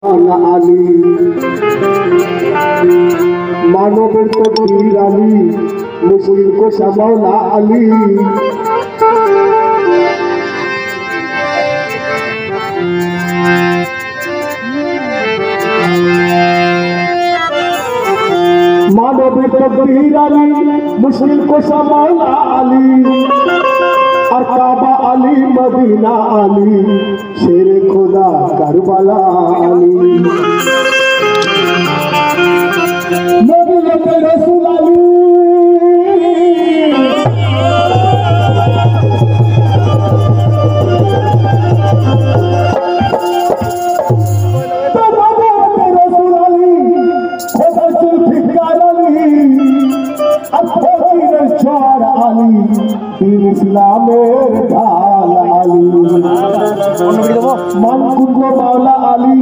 আলী মানবের তকদীর আলী মুশকিল কোশা মাওলা আলী মানবের তকদীর আলী মুশকিল কোশা মাওলা আলী আর কাবা আলী মদিনা আলী शेरे खुदा करबला अली नबी के रसूल अली इस्लामेर ढाल अली मानकुंड मावला अली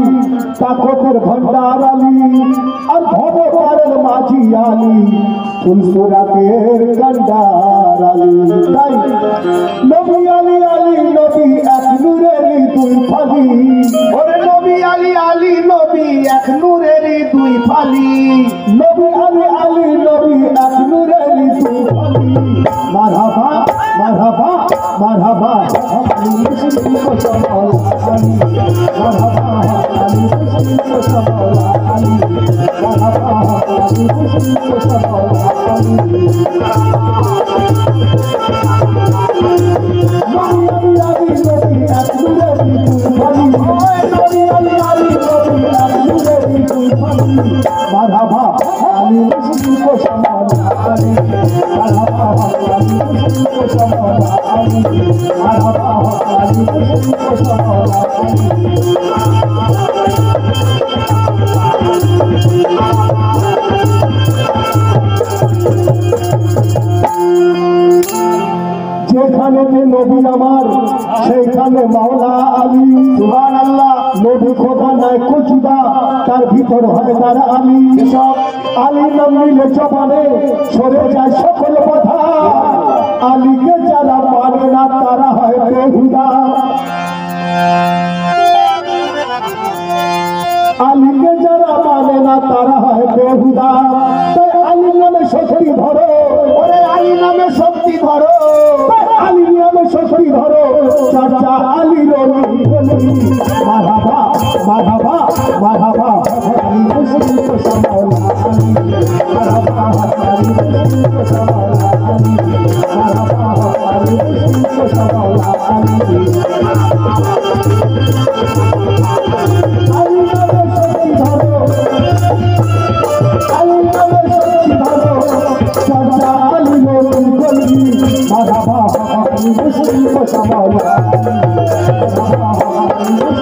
ताकतेर भंडार अली और भवतारेर माझी अली फुलसुरातेर गंडार अली ताई नबी अली नबी एक नूरेरी दुई फाली ओरे नबी अली नबी एक नूरेरी दुई फाली नबी अली नबी एक नूरेरी दुई फाली मरहबा मरहबा मरहबा अली मुस्लिम को समाला अली मरहबा अली मुस्लिम को समाला अली मरहबा अली मुस्लिम को समाला अली नबी नबी अकबरी फली नबी नबी अकबरी फली मरहबा अली मुस्लिम को समाला अली मरहबा अली मुस्लिम को समाला अली मरहबा अली मुस्लिम को समाला अली যেখানে নবী আমার সেইখানে মাওলা আলী সুবহানাল্লাহ নবী খোদা নাই কুচুদা তার ভিতর হয় তার আলী সব আলী নাম নিলে জবানে সরে যায় সকল কথা আলীকে যারা মানে না তারা হয় বেহুদা আলীকে যারা মানে না তারা হয় বেহুদা তাই আলী নামে শক্তি ধরো ওরে আলী নামে শক্তি ধরো আলী নামে শক্তি ধরো চাচা আলী রলি মারহাবা মারহাবা মারহাবা আলী মুসলিম को संभाला अली मारहाबा अली मुस्लिम को संभाला अली मारहाबा अली मुस्लिम को संभाला अली अली नामे शक्ति धरो अली नामे शक्ति धरो चाचा अली रली मारहाबा अली मुस्लिम को संभाला अली मारहाबा अली मुस्लिम को संभाला अली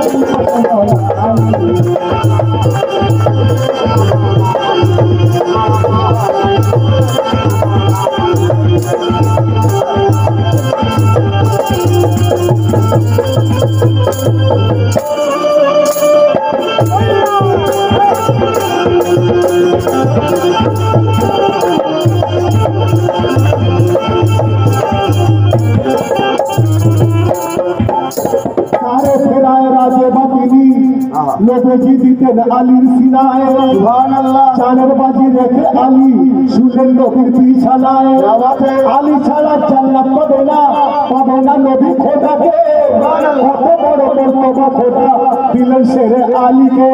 নবী দিতেন আলীর সিনায় সুবহানাল্লাহ চানের বাজি রেখে আলী শুনেন নবীর বিছানায় আলী ছাড়া জান্নাত পাবে না নবী খোদাকে কত বড় মর্তবা খোদা দিলেন শেরে আলীকে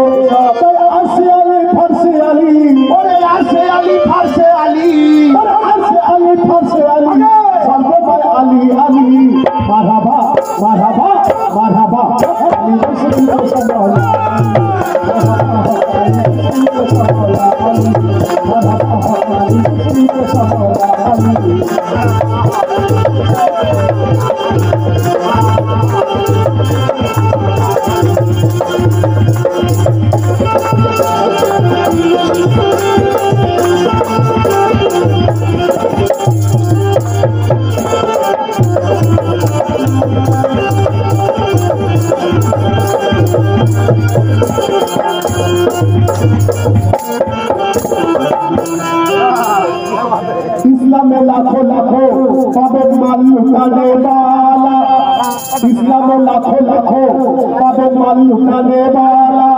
তাই আসে আলী ফারসে আলী ওরে আসে আলী ফারসে আলী ওরে আসে আলী ফারসে আলী সর্বদাই আলী আলী মারহাবা মারহাবা মারহাবা আলী মুসলিম को संभाला इस्लाम में लाखों लाखों पाबंद माल लुटाने वाला, इस्लाम में लाखों लाखों पाबंद माल लुटाने वाला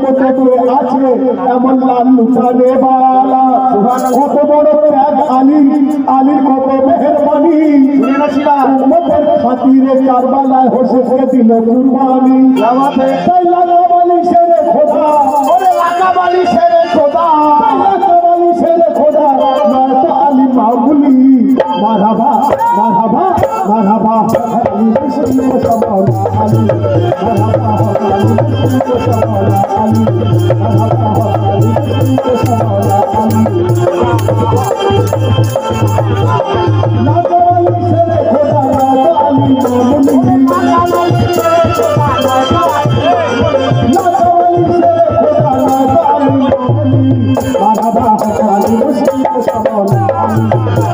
উম্মতে আছে এমন লাল লুটানে বালা কত বড় ত্যাগ আলীর কত মেহেরবানি উম্মতের খাতিরে কারবালায় হোসেনকে দিল কুরবানি তাই লাগাবালি শেরে খোদা ওরে লাগাবালি শেরে খোদা লাগাবালি শেরে খোদা নয়তো আলী মামুলি মারহাবা মারহাবা মারহাবা আলী মুসলিম को संभाला আলী মারহাবা আলী মুসলিম को संभाला আলী মারহাবা আলী মুসলিম को संभाला আলী লাগাবালি শেরে খোদা নয়তো আলী মামুলি লাগাবালি শেরে খোদা নয়তো আলী মামুলি মারহাবা আলী মুসলিম को संभाला আলী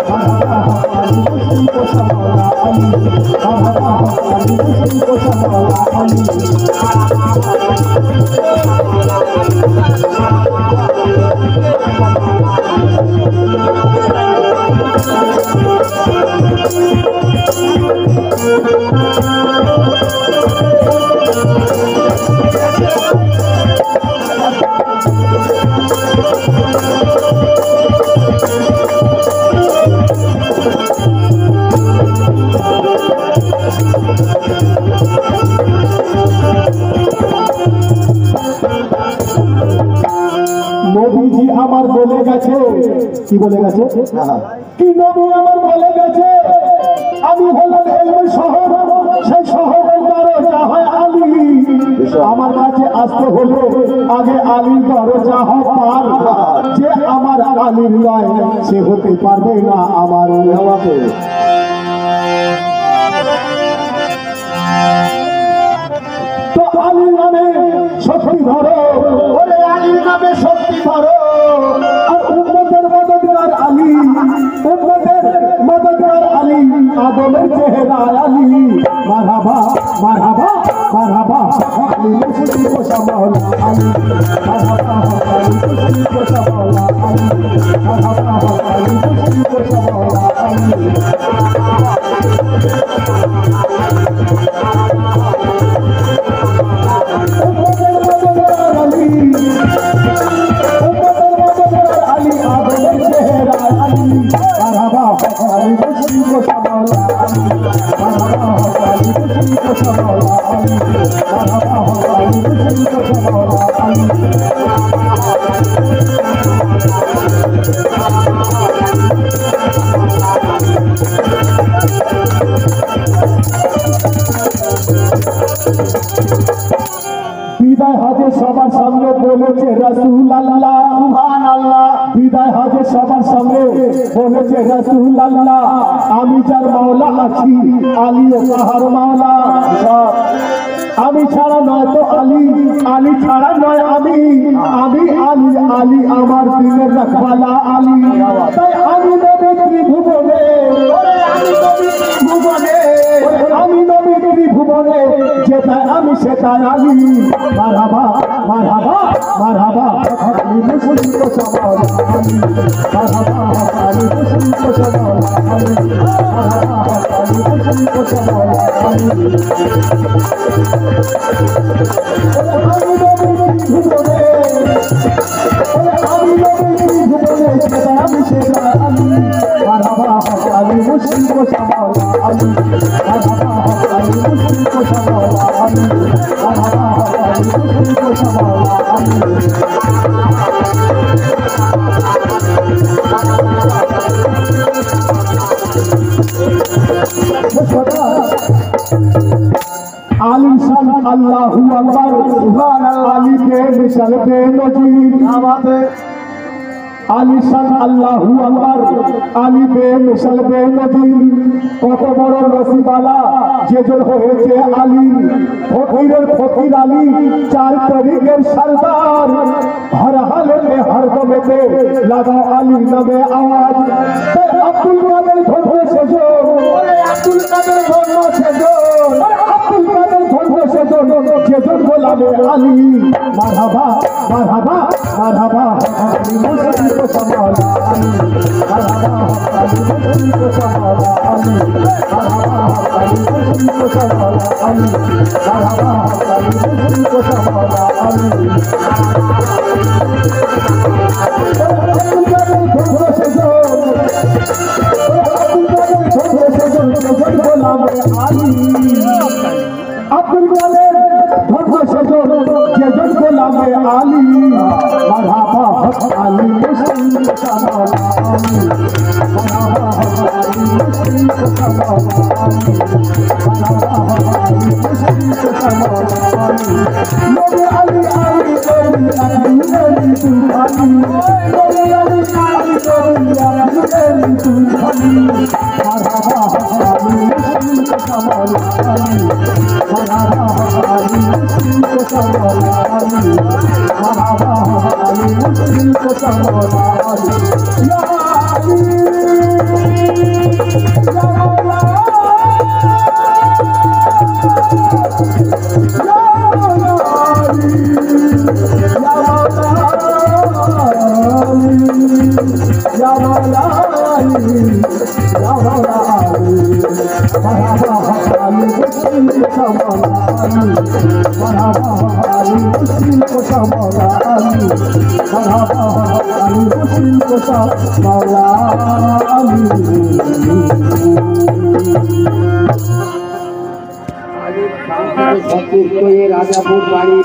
मारहाबा अली मुस्लिम को संभाला अली मारहाबा अली मुस्लिम को संभाला अली নবীজি আমার বলে গেছে কি বলে গেছে কি নবী আমার বলে গেছে আমি হলাম এই শহর সেই শহরের দরজা হয় আলী আমার কাছে আসতে হলো আগে আলীর দরজা পার যে আমার আলীর নয় সে হতে পারবে না আমার আমাকে তো আলীর নামে শক্তি ধরো ওরে আলীর নামে শক্তি ধরো আর উম্মতের মদদগার আলী উম্মতের মদদগার আলী আদমের চেহারা আলী মারহাবা মারহাবা মারহাবা আলী মুসলিম को संभाला আলী মারহাবা আলী মুসলিম को संभाला আলী মারহাবা আলী মুসলিম को संभाला আলী अली मुस्लिम को संभाला अली मारहाबा अली मुस्लिम को संभाला अली मारहाबा अली मुस्लिम को संभाला अली বিদায় হজে সবার সামনে বলেছে রাসূলুল্লাহ সুবহানাল্লাহ বিদায় হজে সবার সামনে বলেছে রাসূলুল্লাহ আমি যার মাওলা আছি আলী ও তাহার মাওলা আমি ছাড়া নয় তো আলী আলী ছাড়া নয় আমি আলী আলী আমার দিনের রাখওয়ালা আলী তাই আমি নবী ত্রিভুবনে আমি নবী ত্রিভুবনে যেটাই আমি সেটাই আলী মারহাবা মারহাবা মারহাবা আলী মুসলিম को संभाला अली मारहाबा अली मुस्लिम को संभाला अली मारहाबा अली मुस्लिम को संभाला अली আমি নবী ত্রিভুবনে আমি নবী ত্রিভুবনে যেটাই আমি সেটাই আলী मारहाबा अली मुस्लिम को संभाला अली मारहाबा अली मुस्लिम को संभाला अली मारहाबा अली मुस्लिम को संभाला अली आलिशान अल्लाहु अकबर सुभान अल्लाह अली बेमिसाल बेनजीर क्या बात है आलिशान अल्लाहु अकबर अली बेमिसाल बेनजीर কত বড় নসিবালা যেজন হয়েছে আলী ফকিরের ফকির আলী চার তরিকের সরদার हर हाल में हर दमेতে লাগাও আলীর নামে আওয়াজ আব্দুল কাদের ধন্য সেজো আব্দুল কাদের ধন্য সেজো আব্দুল কাদের ধন্য সেজো যেজন গোলামে আলী মারহাবা মারহাবা মারহাবা আলী মুসলিম কো সামালা আলী মারহাবা আলী মুসলিম কো সামালা আলী মারহাবা আলী মুসলিম কো সামালা আলী মারহাবা আলী মুসলিম কো সামালা আলী अब्दुल कादिर धर्म सजो जेजन गोलामे आली मरहबा आली मुस्लिम समाला आली मरहबा आली मुस्लिम समाला आली मरहबा आली मुस्लिम समाला आली नबी अली अली नबी अली नबी तू अली नबी अली अली नबी अली तू अली मरहबा आली मुस्लिम समाला आली मरहबा आली मुस्लिम को समाला आली मरहबा आली मुस्लिम को समाला आली या अली या मौला या मौला अली या मौला अली या मौला अली या मौला अली मरहबा आली मुस्लिम को समाला आली मरहबा आली मुस्लिम को समाला आली मरहबा आली मुस्लिम को समाला आली ये राजापुर बाड़ी